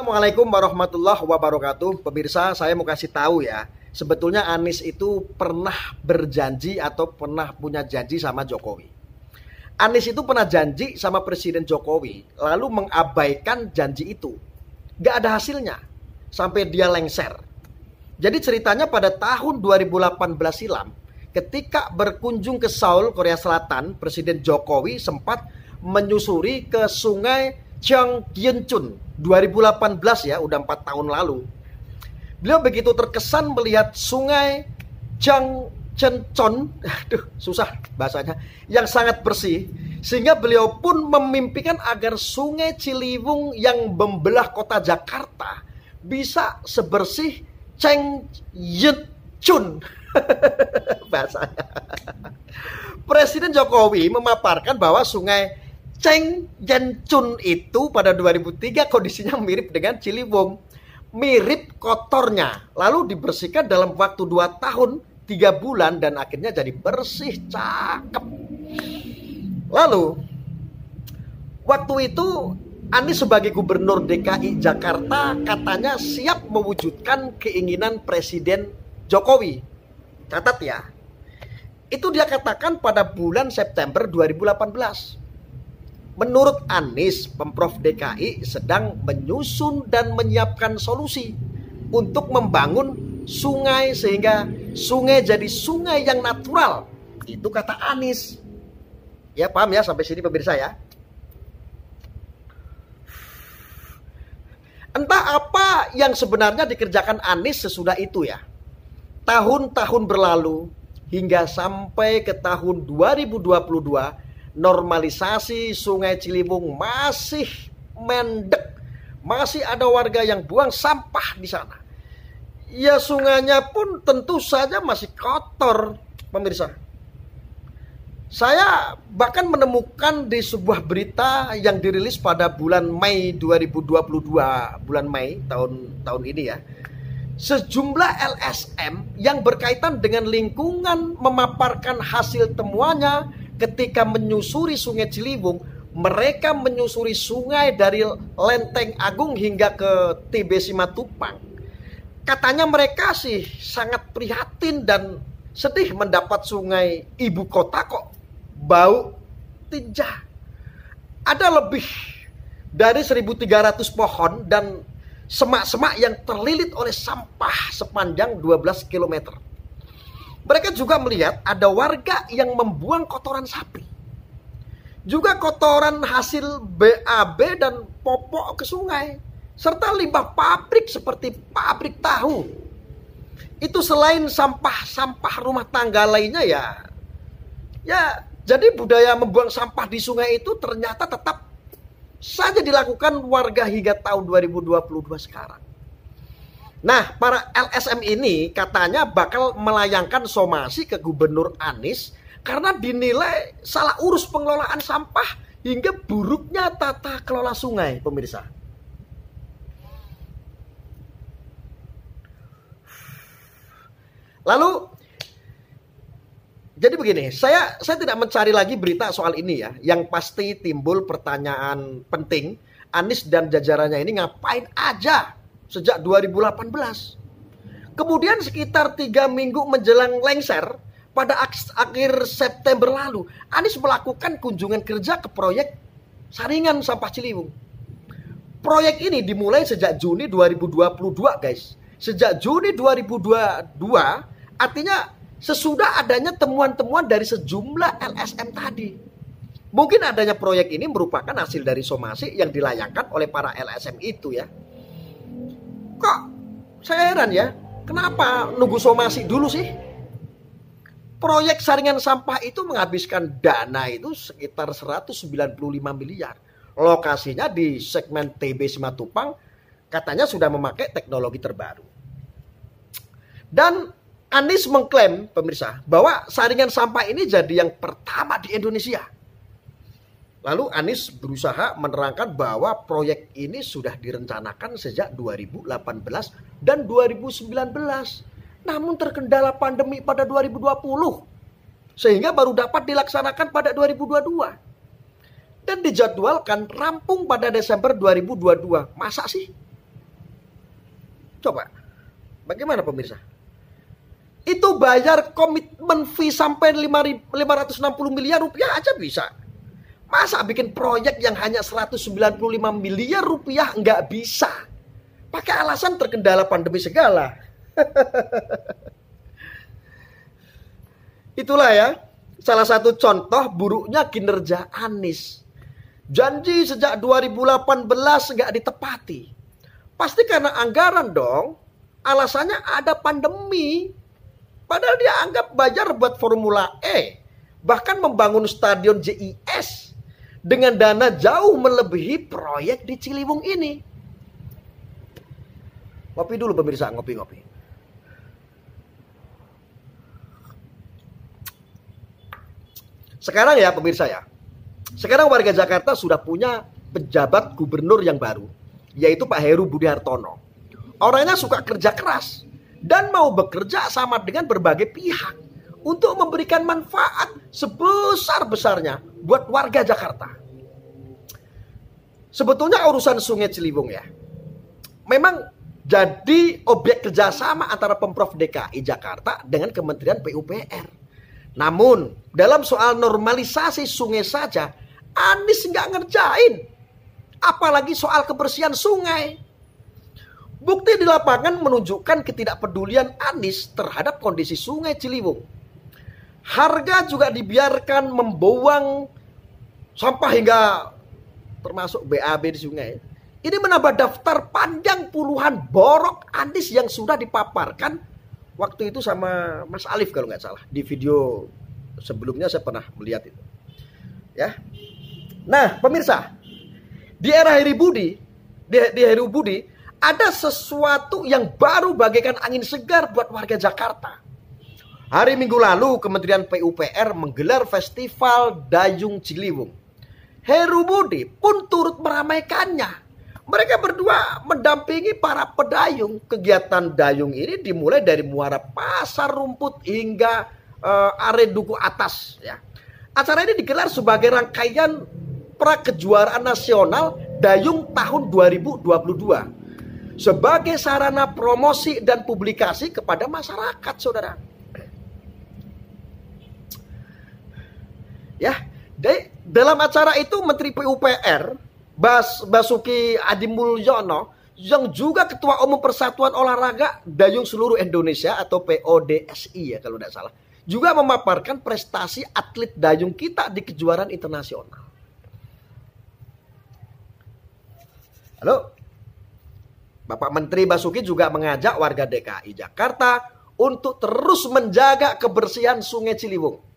Assalamualaikum warahmatullahi wabarakatuh. Pemirsa, saya mau kasih tahu ya. Sebetulnya Anies itu pernah berjanji atau pernah punya janji sama Jokowi. Anies itu pernah janji sama Presiden Jokowi, lalu mengabaikan janji itu. Gak ada hasilnya, sampai dia lengser. Jadi ceritanya pada tahun 2018 silam, ketika berkunjung ke Seoul, Korea Selatan, Presiden Jokowi sempat menyusuri ke sungai Cheonggyunchon 2018 ya, udah 4 tahun lalu. Beliau begitu terkesan melihat sungai Cheonggyunchon, aduh susah bahasanya, yang sangat bersih, sehingga beliau pun memimpikan agar sungai Ciliwung yang membelah kota Jakarta bisa sebersih Cheonggyunchon. Bahasanya. Presiden Jokowi memaparkan bahwa sungai Cheonggyunchon itu pada 2003 kondisinya mirip dengan Ciliwung, mirip kotornya, lalu dibersihkan dalam waktu 2 tahun 3 bulan dan akhirnya jadi bersih, cakep. Lalu waktu itu Anies sebagai gubernur DKI Jakarta katanya siap mewujudkan keinginan Presiden Jokowi. Catat ya, itu dia katakan pada bulan September 2018. Menurut Anies, Pemprov DKI sedang menyusun dan menyiapkan solusi untuk membangun sungai sehingga sungai jadi sungai yang natural. Itu kata Anies. Ya paham ya sampai sini pemirsa ya. Entah apa yang sebenarnya dikerjakan Anies sesudah itu ya. Tahun-tahun berlalu hingga sampai ke tahun 2022, normalisasi sungai Ciliwung masih mendek. Masih ada warga yang buang sampah di sana. Ya sungainya pun tentu saja masih kotor, pemirsa. Saya bahkan menemukan di sebuah berita yang dirilis pada bulan Mei 2022, bulan Mei tahun ini ya. Sejumlah LSM yang berkaitan dengan lingkungan memaparkan hasil temuannya ketika menyusuri sungai Ciliwung. Mereka menyusuri sungai dari Lenteng Agung hingga ke TB Simatupang. Katanya mereka sih sangat prihatin dan sedih mendapat sungai ibu kota kok bau tinja. Ada lebih dari 1.300 pohon dan semak-semak yang terlilit oleh sampah sepanjang 12 km. Mereka juga melihat ada warga yang membuang kotoran sapi. Juga kotoran hasil BAB dan popok ke sungai. Serta limbah pabrik seperti pabrik tahu. Itu selain sampah-sampah rumah tangga lainnya ya. Ya, jadi budaya membuang sampah di sungai itu ternyata tetap saja dilakukan warga hingga tahun 2022 sekarang. Nah, para LSM ini katanya bakal melayangkan somasi ke Gubernur Anies karena dinilai salah urus pengelolaan sampah hingga buruknya tata kelola sungai, pemirsa. Lalu, jadi begini, saya tidak mencari lagi berita soal ini ya. Yang pasti timbul pertanyaan penting, Anies dan jajarannya ini ngapain aja sejak 2018. Kemudian sekitar 3 minggu menjelang lengser, pada akhir September lalu, Anies melakukan kunjungan kerja ke proyek saringan sampah Ciliwung. Proyek ini dimulai sejak Juni 2022 guys. Sejak Juni 2022, artinya sesudah adanya temuan-temuan dari sejumlah LSM tadi. Mungkin adanya proyek ini merupakan hasil dari somasi yang dilayangkan oleh para LSM itu ya. Kok saya heran ya, kenapa nunggu somasi dulu sih? Proyek saringan sampah itu menghabiskan dana itu sekitar 195 miliar. Lokasinya di segmen TB Simatupang, katanya sudah memakai teknologi terbaru. Dan Anies mengklaim, pemirsa, bahwa saringan sampah ini jadi yang pertama di Indonesia. Lalu Anies berusaha menerangkan bahwa proyek ini sudah direncanakan sejak 2018 dan 2019. Namun terkendala pandemi pada 2020. Sehingga baru dapat dilaksanakan pada 2022. Dan dijadwalkan rampung pada Desember 2022. Masa sih? Coba, bagaimana pemirsa? Itu bayar komitmen fee sampai 560 miliar rupiah aja bisa. Masa bikin proyek yang hanya 195 miliar rupiah nggak bisa? Pakai alasan terkendala pandemi segala. Itulah ya, salah satu contoh buruknya kinerja Anies. Janji sejak 2018 nggak ditepati. Pasti karena anggaran dong. Alasannya ada pandemi. Padahal dia anggap bayar buat Formula E. Bahkan membangun stadion JIS. Dengan dana jauh melebihi proyek di Ciliwung ini. Ngopi dulu pemirsa, ngopi-ngopi. Sekarang ya pemirsa ya. Sekarang warga Jakarta sudah punya pejabat gubernur yang baru. Yaitu Pak Heru Budi Hartono. Orangnya suka kerja keras. Dan mau bekerja sama dengan berbagai pihak. Untuk memberikan manfaat sebesar-besarnya buat warga Jakarta. Sebetulnya urusan Sungai Ciliwung ya. Memang jadi objek kerjasama antara Pemprov DKI Jakarta dengan Kementerian PUPR. Namun dalam soal normalisasi sungai saja Anies nggak ngerjain. Apalagi soal kebersihan sungai. Bukti di lapangan menunjukkan ketidakpedulian Anies terhadap kondisi Sungai Ciliwung. Harga juga dibiarkan membuang sampah hingga termasuk BAB di sungai. Ini menambah daftar panjang puluhan borok Anies yang sudah dipaparkan waktu itu sama Mas Alif kalau nggak salah. Di video sebelumnya saya pernah melihat itu. Ya. Nah, pemirsa, di era Heru Budi, di Heru Budi ada sesuatu yang baru bagaikan angin segar buat warga Jakarta. Hari Minggu lalu Kementerian PUPR menggelar Festival Dayung Ciliwung. Heru Budi pun turut meramaikannya. Mereka berdua mendampingi para pedayung. Kegiatan dayung ini dimulai dari Muara Pasar Rumput hingga Are Duku Atas. Ya. Acara ini digelar sebagai rangkaian Prakejuaraan Nasional Dayung tahun 2022. Sebagai sarana promosi dan publikasi kepada masyarakat, saudara. Ya, dalam acara itu Menteri PUPR Basuki Hadimulyono yang juga Ketua Umum Persatuan Olahraga Dayung Seluruh Indonesia atau PODSI ya kalau tidak salah, juga memaparkan prestasi atlet dayung kita di kejuaraan internasional. Halo, Bapak Menteri Basuki juga mengajak warga DKI Jakarta untuk terus menjaga kebersihan Sungai Ciliwung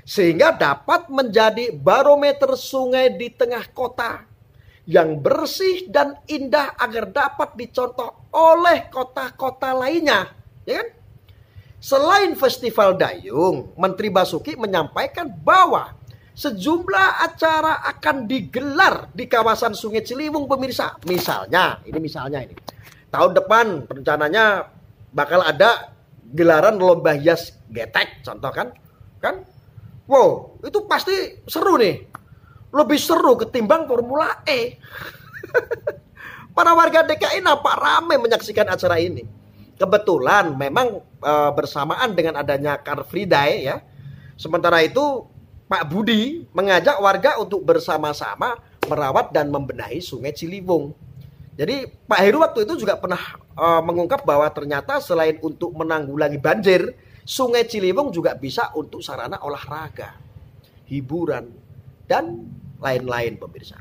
sehingga dapat menjadi barometer sungai di tengah kota yang bersih dan indah agar dapat dicontoh oleh kota-kota lainnya, ya kan? Selain festival dayung, Menteri Basuki menyampaikan bahwa sejumlah acara akan digelar di kawasan Sungai Ciliwung, pemirsa. Misalnya ini. Tahun depan rencananya bakal ada gelaran lomba hias getek, contoh kan? Wow, itu pasti seru nih. Lebih seru ketimbang Formula E. Para warga DKI nampak ramai menyaksikan acara ini. Kebetulan memang bersamaan dengan adanya Car Free Day ya. Sementara itu Pak Budi mengajak warga untuk bersama-sama merawat dan membenahi Sungai Ciliwung. Jadi Pak Heru waktu itu juga pernah mengungkap bahwa ternyata selain untuk menanggulangi banjir, Sungai Ciliwung juga bisa untuk sarana olahraga, hiburan, dan lain-lain pemirsa.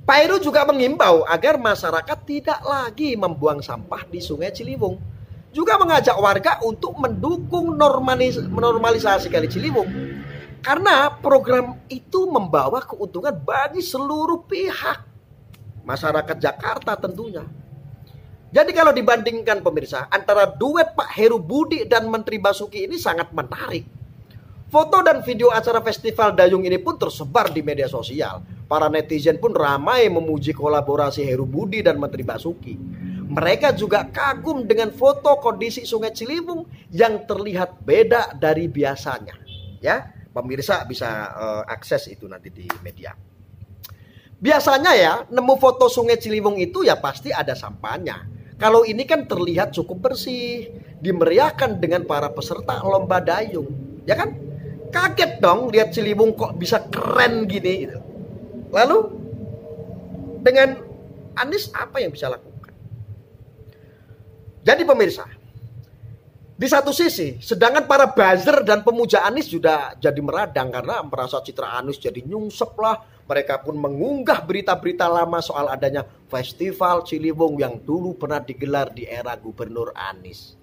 Pak Heru juga mengimbau agar masyarakat tidak lagi membuang sampah di Sungai Ciliwung. Juga mengajak warga untuk mendukung normalisasi Kali Ciliwung. Karena program itu membawa keuntungan bagi seluruh pihak. Masyarakat Jakarta tentunya. Jadi kalau dibandingkan pemirsa, antara duet Pak Heru Budi dan Menteri Basuki ini sangat menarik. Foto dan video acara festival dayung ini pun tersebar di media sosial. Para netizen pun ramai memuji kolaborasi Heru Budi dan Menteri Basuki. Mereka juga kagum dengan foto kondisi Sungai Ciliwung yang terlihat beda dari biasanya. Ya, pemirsa bisa akses itu nanti di media. Biasanya ya, nemu foto Sungai Ciliwung itu ya pasti ada sampahnya. Kalau ini kan terlihat cukup bersih, dimeriahkan dengan para peserta lomba dayung, ya kan? Kaget dong lihat Ciliwung kok bisa keren gini. Gitu. Lalu dengan Anies apa yang bisa lakukan? Jadi pemirsa, di satu sisi, sedangkan para buzzer dan pemuja Anies sudah jadi meradang karena merasa citra Anies jadi nyungsep lah. Mereka pun mengunggah berita-berita lama soal adanya festival Ciliwung yang dulu pernah digelar di era Gubernur Anies.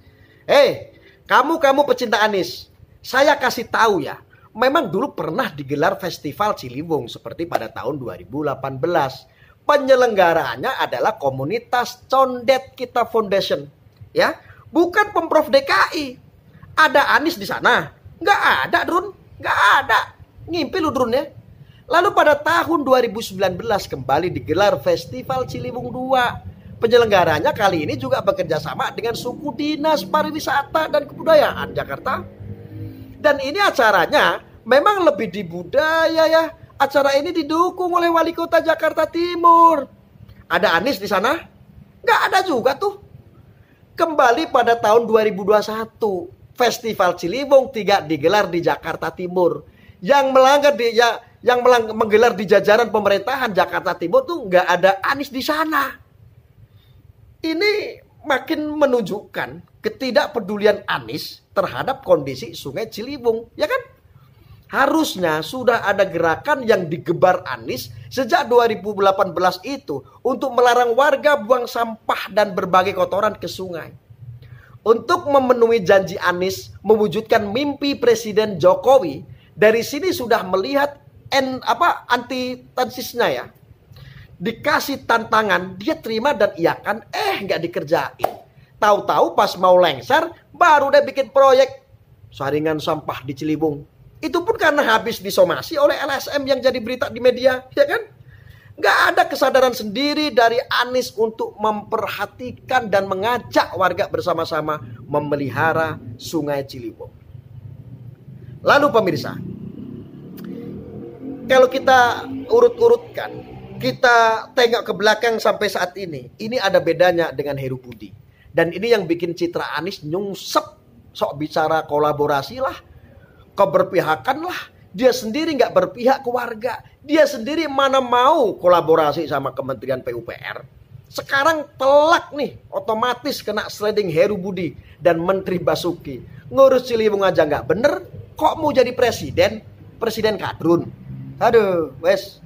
Kamu pecinta Anies, saya kasih tahu ya, memang dulu pernah digelar festival Ciliwung seperti pada tahun 2018. Penyelenggaraannya adalah komunitas Condet Kita Foundation, ya, bukan Pemprov DKI. Ada Anies di sana? Nggak ada, Drun, nggak ada. Ngimpi lu, Drun, ya. Lalu pada tahun 2019 kembali digelar Festival Ciliwung 2. Penyelenggaranya kali ini juga bekerja sama dengan suku dinas pariwisata dan kebudayaan Jakarta. Dan ini acaranya memang lebih di budaya ya. Acara ini didukung oleh Wali Kota Jakarta Timur. Ada Anies di sana? Nggak ada juga tuh. Kembali pada tahun 2021, Festival Ciliwung 3 digelar di Jakarta Timur. Yang menggelar di jajaran pemerintahan Jakarta Timur tuh nggak ada Anies di sana. Ini makin menunjukkan ketidakpedulian Anies terhadap kondisi Sungai Ciliwung, ya kan? Harusnya sudah ada gerakan yang digebar Anies sejak 2018 itu untuk melarang warga buang sampah dan berbagai kotoran ke sungai. Untuk memenuhi janji Anies mewujudkan mimpi Presiden Jokowi, dari sini sudah melihat antitesisnya ya. Dikasih tantangan, dia terima dan iakan, nggak dikerjain. Tahu-tahu pas mau lengser, baru dia bikin proyek saringan sampah di Ciliwung. Itu pun karena habis disomasi oleh LSM yang jadi berita di media, ya kan? Nggak ada kesadaran sendiri dari Anies untuk memperhatikan dan mengajak warga bersama-sama memelihara Sungai Ciliwung. Lalu pemirsa, kalau kita urut-urutkan, kita tengok ke belakang sampai saat ini ada bedanya dengan Heru Budi. Dan ini yang bikin citra Anies nyungsep, sok bicara kolaborasi lah, keberpihakan lah. Dia sendiri nggak berpihak ke warga. Dia sendiri mana mau kolaborasi sama Kementerian PUPR. Sekarang telak nih, otomatis kena sliding Heru Budi dan Menteri Basuki. Ngurus Ciliwung aja nggak bener, kok mau jadi presiden? Presiden kadrun. Aduh, wes.